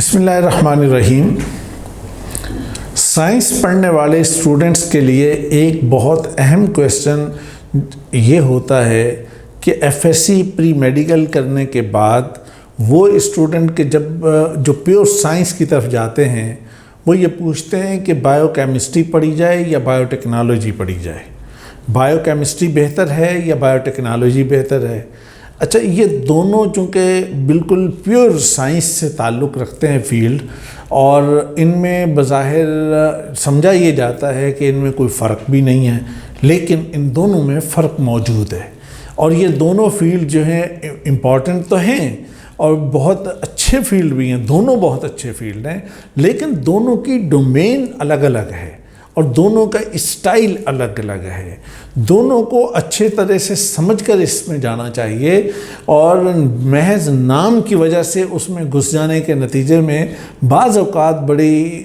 بسم اللہ الرحمن الرحیم۔ سائنس پڑھنے والے اسٹوڈنٹس کے لیے ایک بہت اہم کویسچن یہ ہوتا ہے کہ F S C pre medical کرنے کے بعد وہ اسٹوڈنٹ کے جو پیور سائنس کی طرف جاتے ہیں وہ یہ پوچھتے ہیں کہ بائیو کیمسٹری پڑھی جائے یا بائیو ٹیکنالوجی پڑھی جائے، بائیو کیمسٹری بہتر ہے یا بائیو ٹیکنالوجی بہتر ہے۔ اچھا، یہ دونوں چونکہ بالکل پیور سائنس سے تعلق رکھتے ہیں فیلڈ، اور ان میں بظاہر سمجھا یہ جاتا ہے کہ ان میں کوئی فرق بھی نہیں ہے، لیکن ان دونوں میں فرق موجود ہے، اور یہ دونوں فیلڈ جو ہیں امپورٹنٹ تو ہیں اور بہت اچھے فیلڈ بھی ہیں، دونوں بہت اچھے فیلڈ ہیں، لیکن دونوں کی ڈومین الگ الگ ہے اور دونوں کا اسٹائل الگ الگ ہے۔ دونوں کو اچھے طرح سے سمجھ کر اس میں جانا چاہیے، اور محض نام کی وجہ سے اس میں گھس جانے کے نتیجے میں بعض اوقات بڑی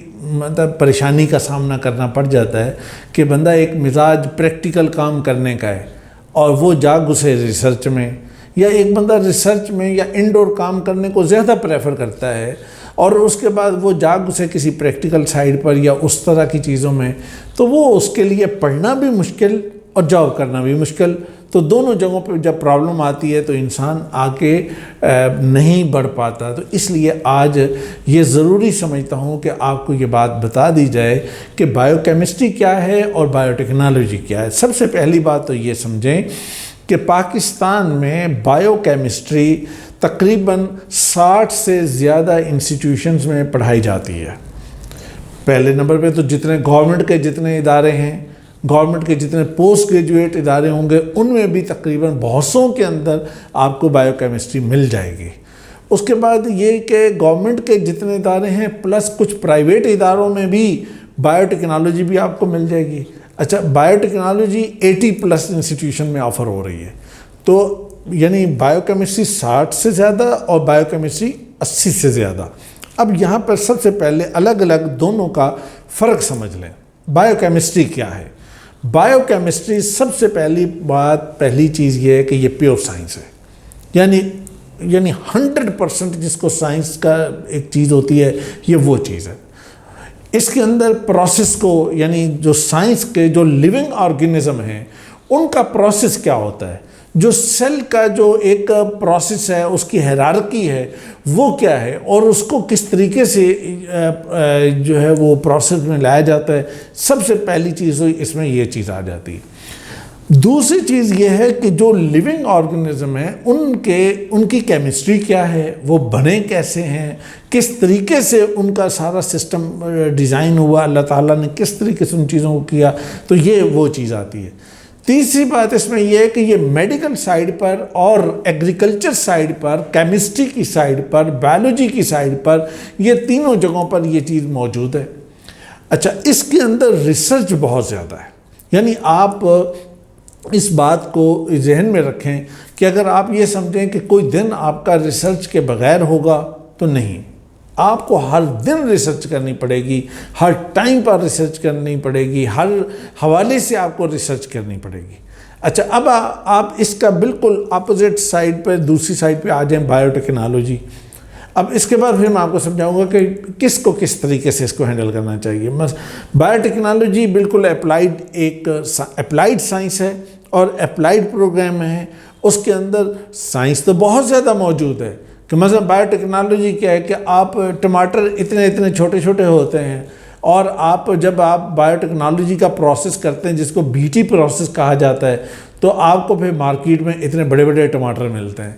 پریشانی کا سامنا کرنا پڑ جاتا ہے کہ بندہ ایک مزاج پریکٹیکل کام کرنے کا ہے اور وہ جا گھسے ریسرچ میں، یا ایک بندہ ریسرچ میں یا انڈور کام کرنے کو زیادہ پریفر کرتا ہے اور اس کے بعد وہ جاگ اسے کسی پریکٹیکل سائڈ پر یا اس طرح کی چیزوں میں، تو وہ اس کے لیے پڑھنا بھی مشکل اور جاب کرنا بھی مشکل۔ تو دونوں جگہوں پہ جب پرابلم آتی ہے تو انسان آگے نہیں بڑھ پاتا۔ تو اس لیے آج یہ ضروری سمجھتا ہوں کہ آپ کو یہ بات بتا دی جائے کہ بائیو کیمسٹری کیا ہے اور بائیو ٹیکنالوجی کیا ہے۔ سب سے پہلی بات تو یہ سمجھیں کہ پاکستان میں بائیو کیمسٹری تقریباً 60 سے زیادہ انسٹیٹیوشنز میں پڑھائی جاتی ہے۔ پہلے نمبر پہ تو جتنے گورنمنٹ کے جتنے ادارے ہیں، گورنمنٹ کے جتنے پوسٹ گریجویٹ ادارے ہوں گے، ان میں بھی تقریباً بہت سوں کے اندر آپ کو بائیو کیمسٹری مل جائے گی۔ اس کے بعد یہ کہ گورنمنٹ کے جتنے ادارے ہیں پلس کچھ پرائیویٹ اداروں میں بھی بائیو ٹیکنالوجی بھی آپ کو مل جائے گی۔ اچھا، بائیو ٹیکنالوجی 80+ انسٹیٹیوشن میں آفر ہو رہی ہے، تو یعنی بائیو کیمسٹری 60 سے زیادہ اور بائیو کیمسٹری 80 سے زیادہ۔ اب یہاں پر سب سے پہلے الگ الگ دونوں کا فرق سمجھ لیں۔ بائیو کیمسٹری کیا ہے؟ بائیو کیمسٹری سب سے پہلی چیز یہ ہے کہ یہ پیور سائنس ہے، یعنی 100% جس کو سائنس کا ایک چیز ہوتی ہے یہ وہ چیز ہے۔ اس کے اندر پروسیس کو، یعنی جو سائنس کے جو لیونگ آرگینزم ہیں ان کا پروسیس کیا ہوتا ہے، جو سیل کا جو ایک پروسیس ہے، اس کی ہیرارکی ہے وہ کیا ہے، اور اس کو کس طریقے سے جو ہے وہ پروسیس میں لایا جاتا ہے، سب سے پہلی چیز اس میں یہ چیز آ جاتی ہے۔ دوسری چیز یہ ہے کہ جو لیونگ آرگنزم ہیں ان کی کیمسٹری کیا ہے، وہ بنے کیسے ہیں، کس طریقے سے ان کا سارا سسٹم ڈیزائن ہوا، اللہ تعالیٰ نے کس طریقے سے ان چیزوں کو کیا، تو یہ وہ چیز آتی ہے۔ تیسری بات اس میں یہ ہے کہ یہ میڈیکل سائیڈ پر اور ایگریکلچر سائیڈ پر، کیمسٹری کی سائیڈ پر، بائیولوجی کی سائیڈ پر، یہ تینوں جگہوں پر یہ چیز موجود ہے۔ اچھا، اس کے اندر ریسرچ بہت زیادہ ہے، یعنی آپ اس بات کو ذہن میں رکھیں کہ اگر آپ یہ سمجھیں کہ کوئی دن آپ کا ریسرچ کے بغیر ہوگا تو نہیں، آپ کو ہر دن ریسرچ کرنی پڑے گی، ہر ٹائم پر ریسرچ کرنی پڑے گی، ہر حوالے سے آپ کو ریسرچ کرنی پڑے گی۔ اچھا، اب آپ اس کا بالکل اپوزٹ سائڈ پہ، دوسری سائڈ پہ آ جائیں، بائیو ٹیکنالوجی۔ اب اس کے بعد پھر میں آپ کو سمجھاؤں گا کہ کس طریقے سے اس کو ہینڈل کرنا چاہیے۔ بائیو ٹیکنالوجی بالکل اپلائیڈ سائنس ہے اور اپلائیڈ پروگرام ہے۔ اس کے اندر سائنس تو بہت زیادہ موجود ہے، کہ مثلا بائیو ٹیکنالوجی کیا ہے کہ آپ ٹماٹر اتنے چھوٹے چھوٹے ہوتے ہیں، اور جب آپ بائیو ٹیکنالوجی کا پروسیس کرتے ہیں جس کو BT پروسیس کہا جاتا ہے، تو آپ کو پھر مارکیٹ میں اتنے بڑے بڑے ٹماٹر ملتے ہیں۔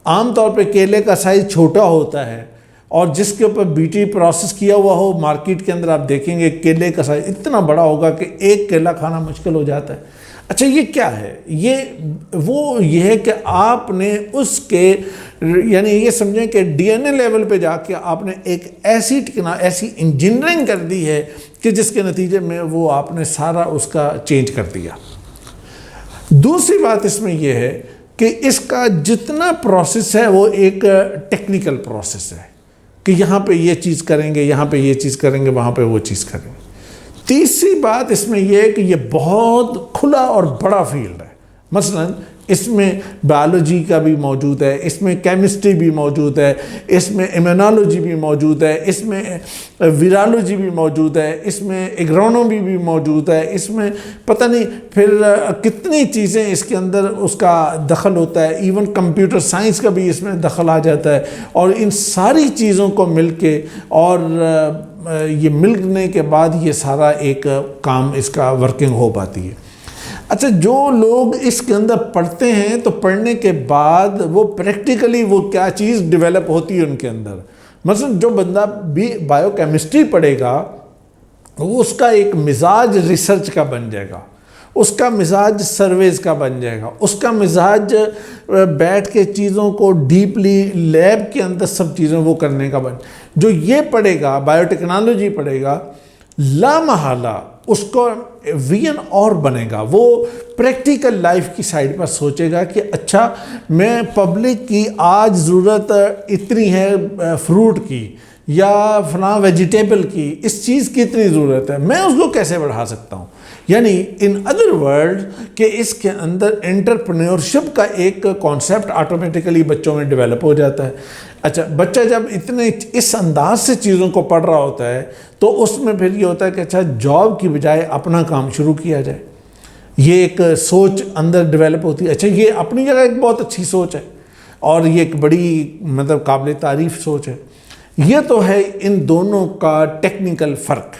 عام طور پہ کیلے کا سائز چھوٹا ہوتا ہے، اور جس کے اوپر BT پروسیس کیا ہوا ہو مارکیٹ کے اندر آپ دیکھیں گے کیلے کا سائز اتنا بڑا ہوگا کہ ایک کیلا کھانا مشکل ہو جاتا ہے۔ اچھا، یہ کیا ہے؟ یہ ہے کہ آپ نے اس کے، یعنی یہ سمجھیں کہ DNA لیول پہ جا کے آپ نے ایک ایسی انجینئرنگ کر دی ہے کہ جس کے نتیجے میں وہ آپ نے سارا اس کا چینج کر دیا۔ دوسری بات اس میں یہ ہے کہ اس کا جتنا پروسیس ہے وہ ایک ٹیکنیکل پروسیس ہے، کہ یہاں پہ یہ چیز کریں گے، یہاں پہ یہ چیز کریں گے، وہاں پہ وہ چیز کریں گے۔ تیسری بات اس میں یہ ہے کہ یہ بہت کھلا اور بڑا فیلڈ ہے۔ مثلا اس میں بایولوجی کا بھی موجود ہے، اس میں کیمسٹری بھی موجود ہے، اس میں امیونالوجی بھی موجود ہے، اس میں ویرالوجی بھی موجود ہے، اس میں ایگرونومی بھی موجود ہے، اس میں پتہ نہیں پھر کتنی چیزیں اس کے اندر اس کا دخل ہوتا ہے، ایون کمپیوٹر سائنس کا بھی اس میں دخل آ جاتا ہے، اور ان ساری چیزوں کو مل کے اور یہ ملنے کے بعد یہ سارا ایک کام اس کا ورکنگ ہو پاتی ہے۔ اچھا، جو لوگ اس کے اندر پڑھتے ہیں تو پڑھنے کے بعد وہ پریکٹیکلی وہ کیا چیز ڈیولپ ہوتی ہے ان کے اندر، مثلا جو بندہ بھی بایو کیمسٹری پڑھے گا وہ اس کا ایک مزاج ریسرچ کا بن جائے گا، اس کا مزاج سرویز کا بن جائے گا، اس کا مزاج بیٹھ کے چیزوں کو ڈیپلی لیب کے اندر سب چیزوں وہ کرنے کا جو یہ پڑھے گا، بایو ٹیکنالوجی پڑھے گا، لا محالہ اس کو وین اور بنے گا، وہ پریکٹیکل لائف کی سائڈ پر سوچے گا کہ اچھا میں پبلک کی آج ضرورت اتنی ہے فروٹ کی یا فلاں ویجیٹیبل کی، اس چیز کی اتنی ضرورت ہے، میں اس کو کیسے بڑھا سکتا ہوں۔ یعنی ان ادر ورڈ کہ اس کے اندر انٹرپرینورشپ کا ایک کانسیپٹ آٹومیٹیکلی بچوں میں ڈیولپ ہو جاتا ہے۔ اچھا، بچہ جب اتنے اس انداز سے چیزوں کو پڑھ رہا ہوتا ہے تو اس میں پھر یہ ہوتا ہے کہ اچھا جاب کی بجائے اپنا کام شروع کیا جائے، یہ ایک سوچ اندر ڈیولپ ہوتی ہے۔ اچھا، یہ اپنی جگہ ایک بہت اچھی سوچ ہے اور یہ ایک بڑی قابل تعریف سوچ ہے۔ یہ تو ہے ان دونوں کا ٹیکنیکل فرق۔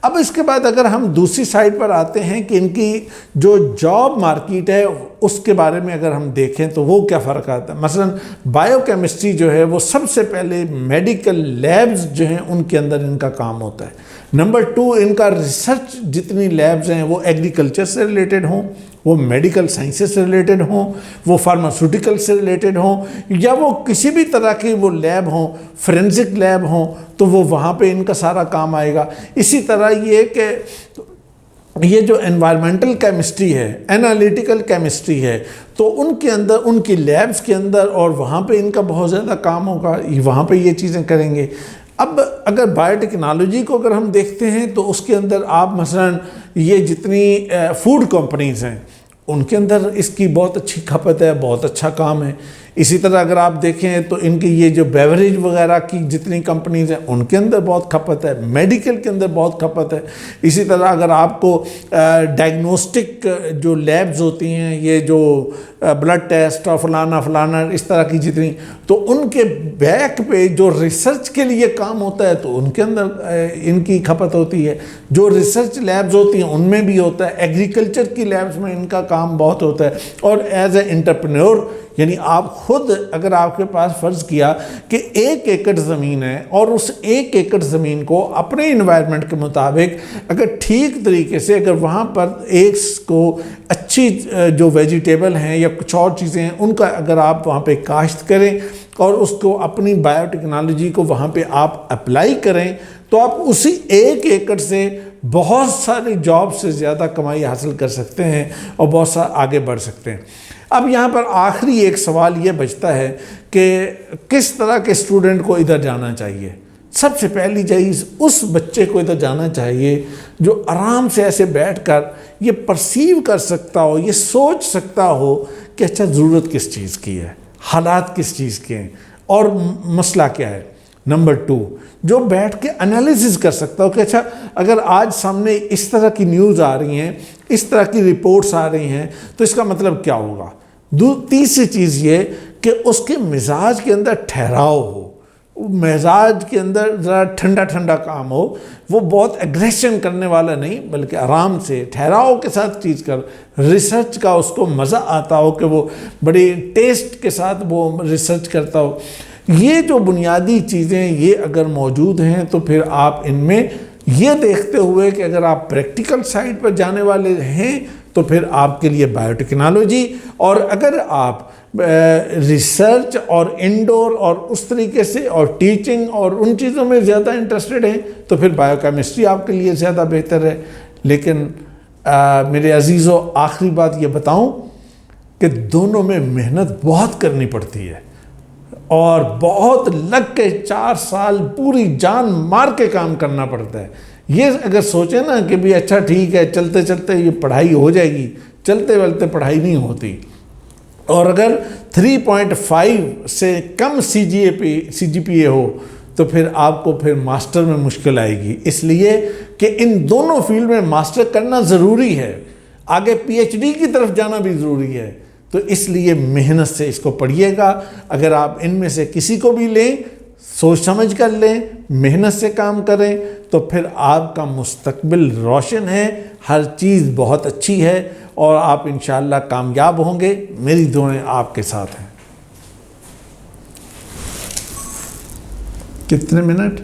اب اس کے بعد اگر ہم دوسری سائڈ پر آتے ہیں کہ ان کی جو جاب مارکیٹ ہے اس کے بارے میں اگر ہم دیکھیں تو وہ کیا فرق آتا ہے۔ مثلا بایو کیمسٹری جو ہے وہ سب سے پہلے میڈیکل لیبز جو ہیں ان کے اندر ان کا کام ہوتا ہے۔ نمبر 2، ان کا ریسرچ جتنی لیبز ہیں وہ ایگریکلچر سے ریلیٹڈ ہوں، وہ میڈیکل سائنسز سے ریلیٹڈ ہوں، وہ فارماسیوٹیکل سے ریلیٹڈ ہوں، یا وہ کسی بھی طرح کی وہ لیب ہوں، فورینزک لیب ہوں، تو وہ وہاں پہ ان کا سارا کام آئے گا۔ اسی طرح یہ کہ یہ جو انوائرمنٹل کیمسٹری ہے، انالیٹیکل کیمسٹری ہے، تو ان کے اندر ان کی لیبز کے اندر اور وہاں پہ ان کا بہت زیادہ کام ہوگا، وہاں پہ یہ چیزیں کریں گے۔ اب اگر بایو ٹیکنالوجی کو اگر ہم دیکھتے ہیں تو اس کے اندر آپ مثلا یہ جتنی فوڈ کمپنیز ہیں ان کے اندر اس کی بہت اچھی کھپت ہے، بہت اچھا کام ہے۔ اسی طرح اگر آپ دیکھیں تو ان کی یہ جو بیوریج وغیرہ کی جتنی کمپنیز ہیں ان کے اندر بہت کھپت ہے، میڈیکل کے اندر بہت کھپت ہے۔ اسی طرح اگر آپ کو ڈائگنوسٹک جو لیبز ہوتی ہیں، یہ جو بلڈ ٹیسٹ اور فلانا اس طرح کی جتنی، تو ان کے بیک پہ جو ریسرچ کے لیے کام ہوتا ہے تو ان کے اندر ان کی کھپت ہوتی ہے۔ جو ریسرچ لیبز ہوتی ہیں ان میں بھی ہوتا ہے، ایگریکلچر کی لیبز میں ان کا کام بہت ہوتا ہے۔ اور ایز اے انٹرپرینور، یعنی آپ خود اگر آپ کے پاس فرض کیا کہ 1 ایکڑ زمین ہے اور اس 1 ایکڑ زمین کو اپنے انوائرمنٹ کے مطابق اگر ٹھیک طریقے سے اگر وہاں پر ایک کو اچھی جو ویجیٹیبل ہیں یا کچھ اور چیزیں ہیں ان کا اگر آپ وہاں پہ کاشت کریں اور اس کو اپنی بایو ٹیکنالوجی کو وہاں پہ آپ اپلائی کریں تو آپ اسی 1 ایکڑ سے بہت ساری جاب سے زیادہ کمائی حاصل کر سکتے ہیں اور بہت سا آگے بڑھ سکتے ہیں۔ اب یہاں پر آخری ایک سوال یہ بچتا ہے کہ کس طرح کے اسٹوڈنٹ کو ادھر جانا چاہیے۔ سب سے پہلی چیز اس بچے کو ادھر جانا چاہیے جو آرام سے ایسے بیٹھ کر یہ پرسیو کر سکتا ہو، یہ سوچ سکتا ہو کہ اچھا ضرورت کس چیز کی ہے، حالات کس چیز کے ہیں اور مسئلہ کیا ہے۔ نمبر 2، جو بیٹھ کے انالیسس کر سکتا ہو کہ اچھا اگر آج سامنے اس طرح کی نیوز آ رہی ہیں، اس طرح کی رپورٹس آ رہی ہیں تو اس کا مطلب کیا ہوگا۔ تیسری چیز یہ کہ اس کے مزاج کے اندر ٹھہراؤ ہو، مزاج کے اندر ذرا ٹھنڈا ٹھنڈا کام ہو، وہ بہت ایگریشن کرنے والا نہیں بلکہ آرام سے ٹھہراؤ کے ساتھ چیز کر، ریسرچ کا اس کو مزہ آتا ہو کہ وہ بڑی ٹیسٹ کے ساتھ وہ ریسرچ کرتا ہو۔ یہ جو بنیادی چیزیں یہ اگر موجود ہیں تو پھر آپ ان میں یہ دیکھتے ہوئے کہ اگر آپ پریکٹیکل سائڈ پر جانے والے ہیں تو پھر آپ کے لیے بایو ٹیکنالوجی، اور اگر آپ ریسرچ اور انڈور اور اس طریقے سے اور ٹیچنگ اور ان چیزوں میں زیادہ انٹرسٹڈ ہیں تو پھر بایو کیمسٹری آپ کے لیے زیادہ بہتر ہے۔ لیکن میرے عزیزو، آخری بات یہ بتاؤں کہ دونوں میں محنت بہت کرنی پڑتی ہے اور بہت لگ کے 4 سال پوری جان مار کے کام کرنا پڑتا ہے۔ یہ اگر سوچیں نا کہ بھی اچھا ٹھیک ہے چلتے چلتے یہ پڑھائی ہو جائے گی، چلتے چلتے پڑھائی نہیں ہوتی۔ اور اگر 3.5 سے کم سی جی پی اے ہو تو پھر آپ کو پھر ماسٹر میں مشکل آئے گی، اس لیے کہ ان دونوں فیلڈ میں ماسٹر کرنا ضروری ہے، آگے پی ایچ ڈی کی طرف جانا بھی ضروری ہے، تو اس لیے محنت سے اس کو پڑھیے گا۔ اگر آپ ان میں سے کسی کو بھی لیں، سوچ سمجھ کر لیں، محنت سے کام کریں، تو پھر آپ کا مستقبل روشن ہے، ہر چیز بہت اچھی ہے اور آپ انشاءاللہ کامیاب ہوں گے۔ میری دعائیں آپ کے ساتھ ہیں۔ کتنے منٹ؟